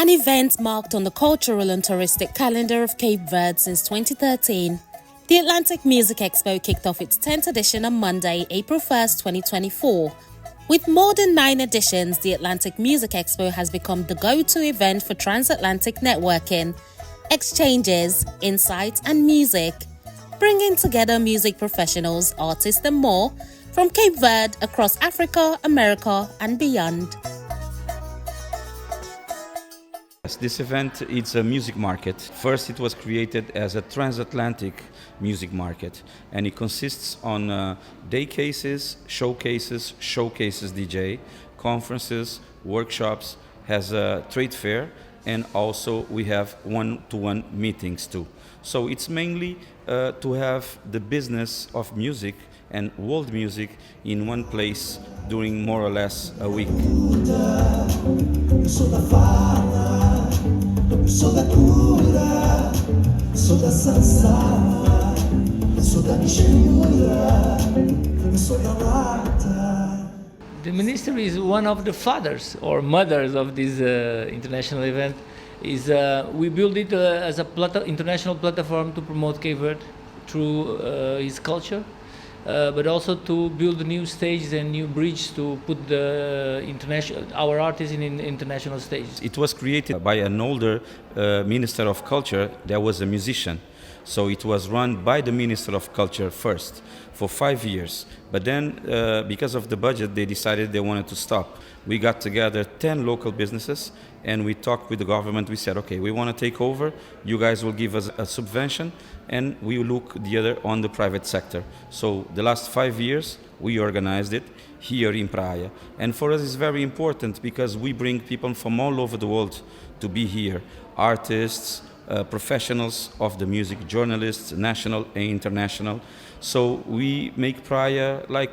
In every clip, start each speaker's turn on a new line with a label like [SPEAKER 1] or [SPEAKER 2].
[SPEAKER 1] An event marked on the cultural and touristic calendar of Cape Verde since 2013, the Atlantic Music Expo kicked off its 10th edition on Monday, April 1st, 2024. With more than 9 editions, the Atlantic Music Expo has become the go-to event for transatlantic networking, exchanges, insights, and music, bringing together music professionals, artists, and more from Cape Verde across Africa, America, and beyond.
[SPEAKER 2] This event is a music market. First, it was created as a transatlantic music market, and it consists on day cases, showcases DJ, conferences, workshops, has a trade fair, and also we have one-to-one meetings too. So it's mainly to have the business of music and world music in one place during more or less a week.
[SPEAKER 3] Sou da cura, sou da salsa, sou da mistura, sou da lata.
[SPEAKER 4] The ministry is one of the fathers or mothers of this international event. We built it as a international platform to promote Cape Verde through his culture, but also to build new stages and new bridges to put our artists in international stages.
[SPEAKER 2] It was created by an older Minister of Culture that was a musician. So it was run by the Minister of Culture first for 5 years. But then, because of the budget, they decided they wanted to stop. We got together 10 local businesses and we talked with the government. We said, okay, we want to take over. You guys will give us a subvention and we will look the other on the private sector. So the last 5 years, we organized it here in Praia. And for us, it's very important because we bring people from all over the world to be here. Artists, professionals of the music, journalists, national and international. So we make Praia like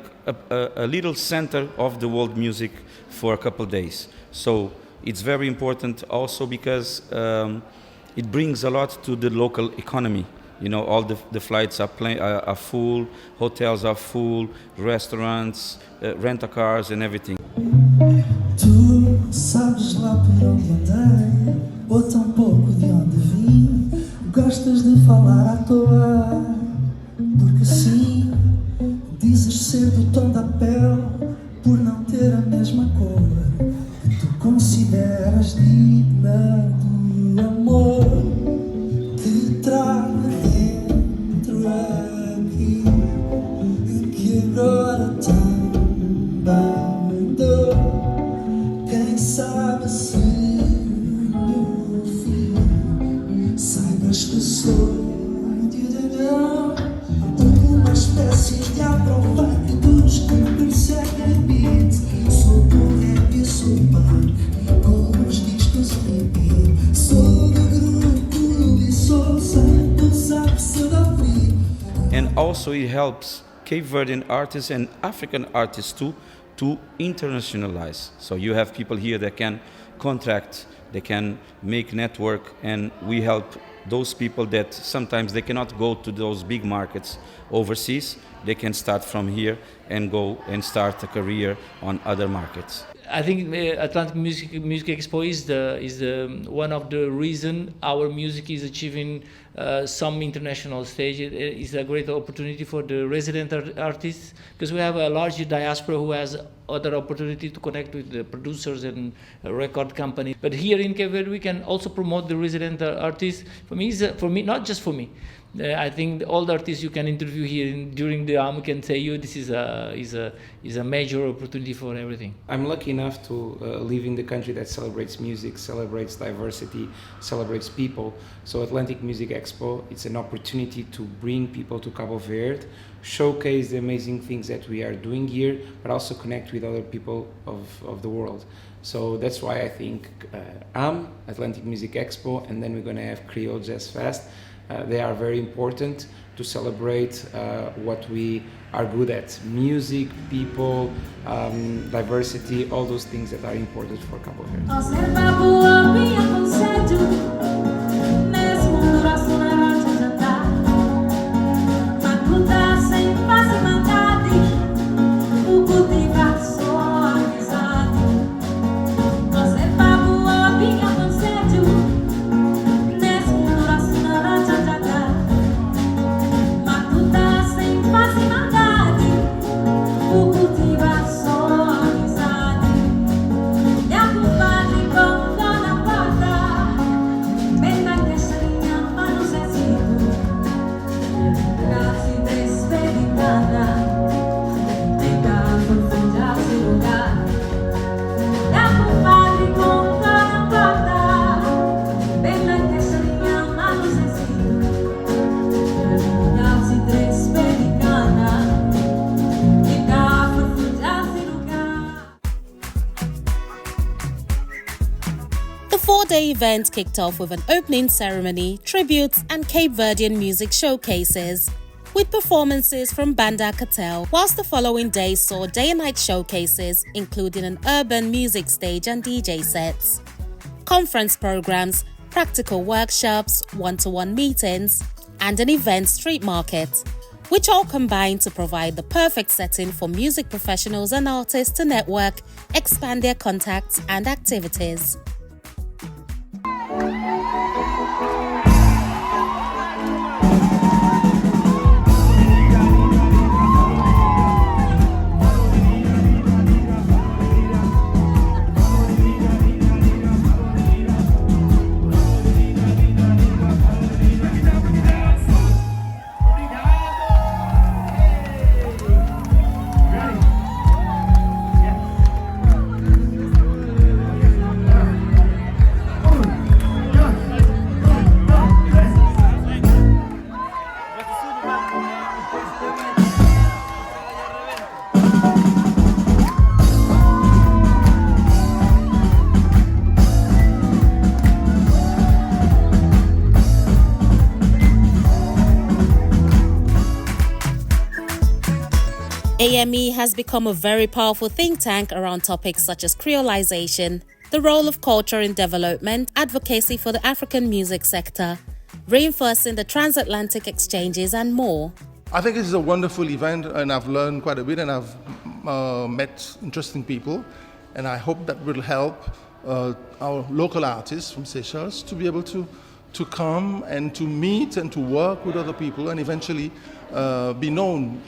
[SPEAKER 2] a little center of the world music for a couple days. So it's very important also because it brings a lot to the local economy. You know, all the flights are full, hotels are full, restaurants, rent-a-cars and everything.
[SPEAKER 3] Tu sabes lá por onde andei, ou tão pouco de onde vim. Gostas de falar à toa, porque sim. Dizes ser do tom da pele, por não ter a mesma cor. Tu consideras digna do amor que trago dentro aqui, que agora também dou. Quem sabe se no fim saibas que sou uma espécie de afro-funk dos que perseguem beat. Sou do rap e sou punk, com os discos repeat. Sou do grupo e sou sem pensar se dá frio.
[SPEAKER 2] And also it helps Cape Verdean artists and African artists too to internationalize. So you have people here that can contract, they can make network, and we help those people that sometimes they cannot go to those big markets overseas. They can start from here and go and start a career on other markets.
[SPEAKER 4] I think Atlantic Music Expo is one of the reason our music is achieving some international stage. It is a great opportunity for the resident artists because we have a large diaspora who has other opportunity to connect with the producers and record companies. But here in Cape Verde, we can also promote the resident artists. For me, not just for me. I think all the artists you can interview here during the AM can say you this is a major opportunity for everything.
[SPEAKER 5] I'm lucky enough to live in the country that celebrates music, celebrates diversity, celebrates people. So Atlantic Music Expo, it's an opportunity to bring people to Cabo Verde, showcase the amazing things that we are doing here, but also connect with other people of the world. So that's why I think Atlantic Music Expo, and then we're going to have Creole Jazz Fest. They are very important to celebrate what we are good at. Music, people, diversity, all those things that are important for Cabo Verde.
[SPEAKER 1] 4-day event kicked off with an opening ceremony, tributes and Cape Verdean music showcases, with performances from Banda Cartel, whilst the following day saw day and night showcases, including an urban music stage and DJ sets, conference programs, practical workshops, one-to-one meetings, and an event street market, which all combine to provide the perfect setting for music professionals and artists to network, expand their contacts and activities. AME has become a very powerful think tank around topics such as creolization, the role of culture in development, advocacy for the African music sector, reinforcing the transatlantic exchanges and more.
[SPEAKER 6] I think this is a wonderful event and I've learned quite a bit and I've met interesting people, and I hope that will help our local artists from Seychelles to be able to come and to meet and to work with other people and eventually be known,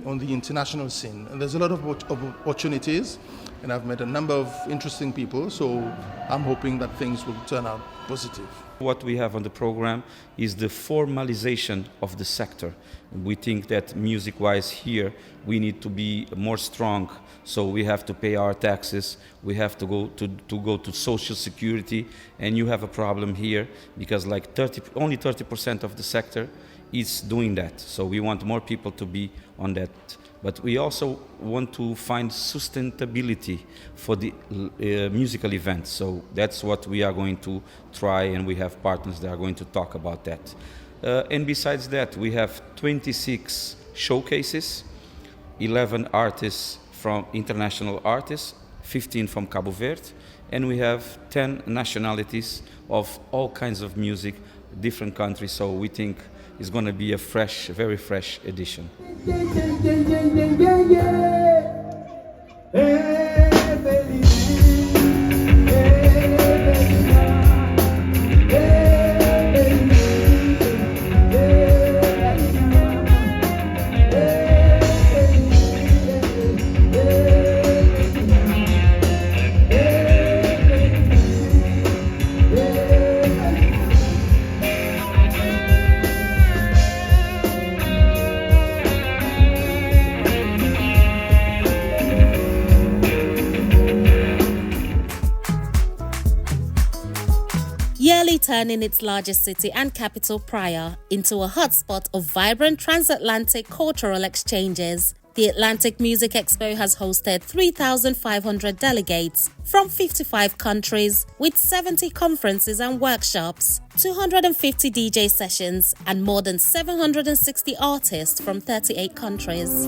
[SPEAKER 6] on the international scene. And there's a lot of opportunities, and I've met a number of interesting people, so I'm hoping that things will turn out positive.
[SPEAKER 2] What we have on the program is the formalization of the sector. We think that music-wise here, we need to be more strong. So we have to pay our taxes, we have to go to social security, and you have a problem here because only 30% of the sector is doing that. So we want more people to be on that. But we also want to find sustainability for the musical events. So that's what we are going to try, and we have partners that are going to talk about that. And besides that, we have 26 showcases, 11 artists from international artists, 15 from Cabo Verde, and we have 10 nationalities of all kinds of music, different countries. So we think it's going to be a fresh, very fresh edition.
[SPEAKER 1] Yearly turning its largest city and capital, Praia, into a hotspot of vibrant transatlantic cultural exchanges, the Atlantic Music Expo has hosted 3,500 delegates from 55 countries with 70 conferences and workshops, 250 DJ sessions, and more than 760 artists from 38 countries.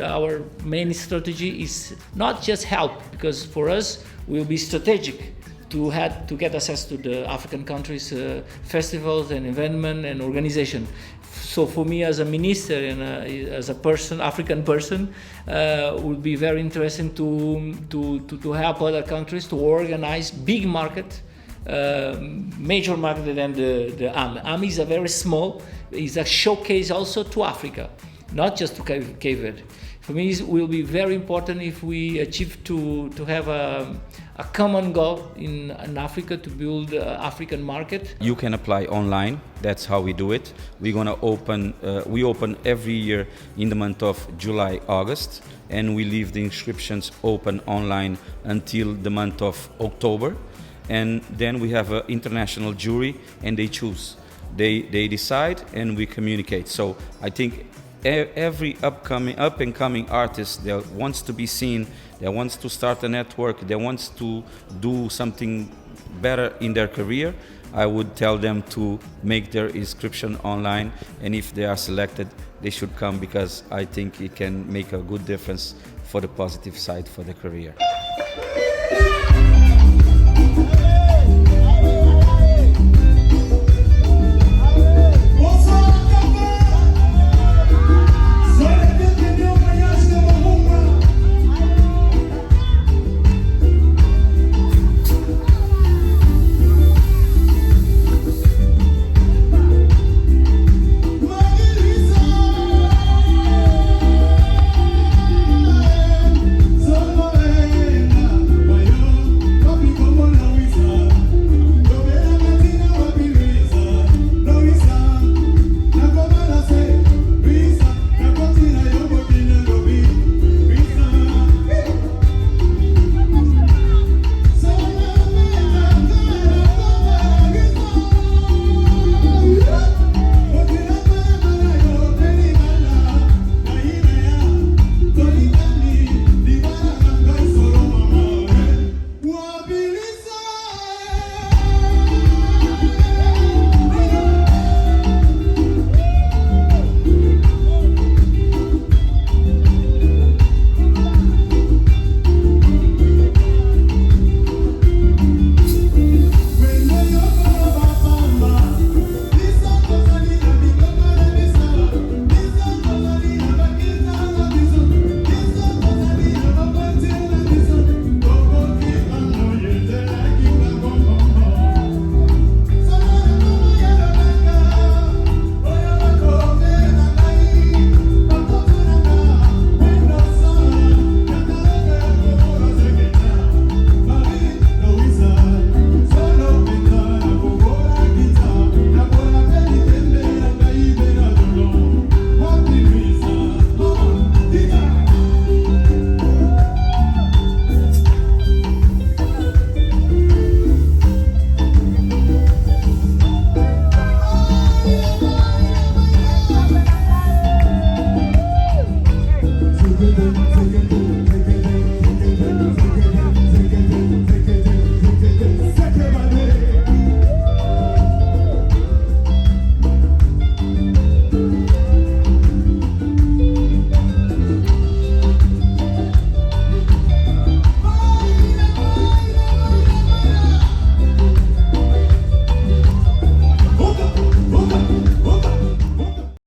[SPEAKER 4] Our main strategy is not just help, because for us we will be strategic to get access to the African countries, festivals and event and organization. So for me as a minister and as a person, African person, would be very interesting to help other countries to organize big market, major market than the AME. AME is a very small, is a showcase also to Africa, not just to Cape Verde. For me, it will be very important if we achieve to have a common goal in Africa to build African market.
[SPEAKER 2] You can apply online. That's how we do it. We're gonna open. We open every year in the month of July, August, and we leave the inscriptions open online until the month of October. And then we have an international jury, and they choose. They decide, and we communicate. So I think every up and coming artist that wants to be seen, that wants to start a network, that wants to do something better in their career, I would tell them to make their inscription online, and if they are selected, they should come, because I think it can make a good difference for the positive side for the career.